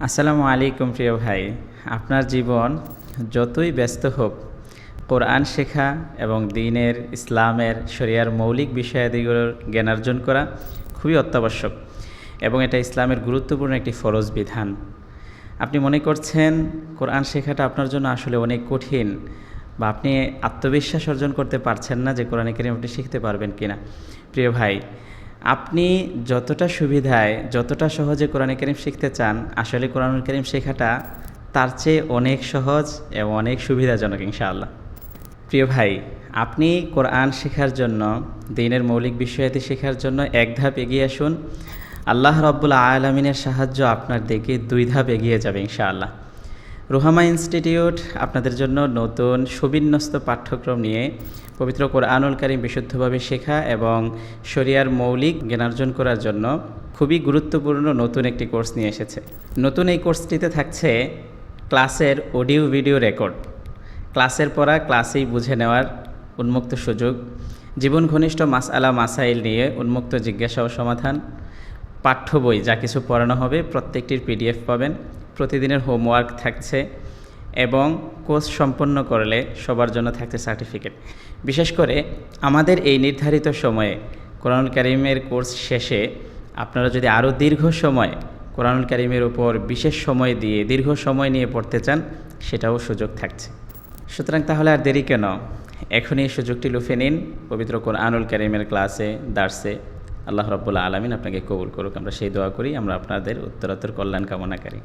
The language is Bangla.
আসসালামু আলাইকুম প্রিয় ভাই। আপনার জীবন যতই ব্যস্ত হোক, কোরআন শেখা এবং দ্বীনের, ইসলামের, শরিয়ার মৌলিক বিষয়াদিগুলোর জ্ঞান অর্জন করা খুবই অত্যাবশ্যক এবং এটা ইসলামের গুরুত্বপূর্ণ একটি ফরজ বিধান। আপনি মনে করছেন কোরআন শেখাটা আপনার জন্য আসলে অনেক কঠিন, বা আপনি আত্মবিশ্বাস অর্জন করতে পারছেন না যে কোরআন কারীম আপনি শিখতে পারবেন কিনা। প্রিয় ভাই, আপনি যতটা সুবিধায়, যতটা সহজে কোরআন কারীম শিখতে চান, আসলে কোরআন কারীম শেখাটা তার চেয়ে অনেক সহজ এবং অনেক সুবিধাজনক ইনশাআল্লাহ। প্রিয় ভাই, আপনি কোরআন শেখার জন্য, দ্বীনের মৌলিক বিষয়াদি শেখার জন্য এক ধাপ এগিয়ে আসুন। আল্লাহ রাব্বুল আলামিনের সাহায্য আপনার দিকে 2 ধাপ এগিয়ে যাবে ইনশাআল্লাহ। রুহামা ইনস্টিটিউট আপনাদের জন্য নতুন সুবিন্যস্ত পাঠ্যক্রম নিয়ে পবিত্র কোরআনুল কারীম বিশুদ্ধভাবে শেখা এবং শরিয়ার মৌলিক জ্ঞানার্জন করার জন্য খুবই গুরুত্বপূর্ণ নতুন একটি কোর্স নিয়ে এসেছে। নতুন এই কোর্সটিতে থাকছে ক্লাসের অডিও ভিডিও রেকর্ড, ক্লাসের পড়া ক্লাসেই বুঝে নেওয়ার উন্মুক্ত সুযোগ, জীবন ঘনিষ্ঠ মাসআলা মাসাইল নিয়ে উন্মুক্ত জিজ্ঞাসা ও সমাধান, পাঠ্য বই যা কিছু পড়ানো হবে প্রত্যেকটির পিডিএফ পাবেন, প্রতিদিনের হোমওয়ার্ক থাকছে এবং কোর্স সম্পন্ন করলে সবার জন্য থাকছে সার্টিফিকেট। বিশেষ করে আমাদের এই নির্ধারিত সময়ে কোরআনুল কারীমের কোর্স শেষে আপনারা যদি আরও দীর্ঘ সময় কোরআনুল কারীমের উপর বিশেষ সময় দিয়ে দীর্ঘ সময় নিয়ে পড়তে চান, সেটাও সুযোগ থাকছে। সুতরাং তাহলে আর দেরি কেন, এখনই এই সুযোগটি লুফে নিন পবিত্র কোরআনুল কারীমের ক্লাসে, দার্সে। আল্লাহ রাব্বুল আলামিন আপনাকে কবুল করুক, আমরা সেই দোয়া করি। আমরা আপনাদের উত্তরোত্তর কল্যাণ কামনা করি।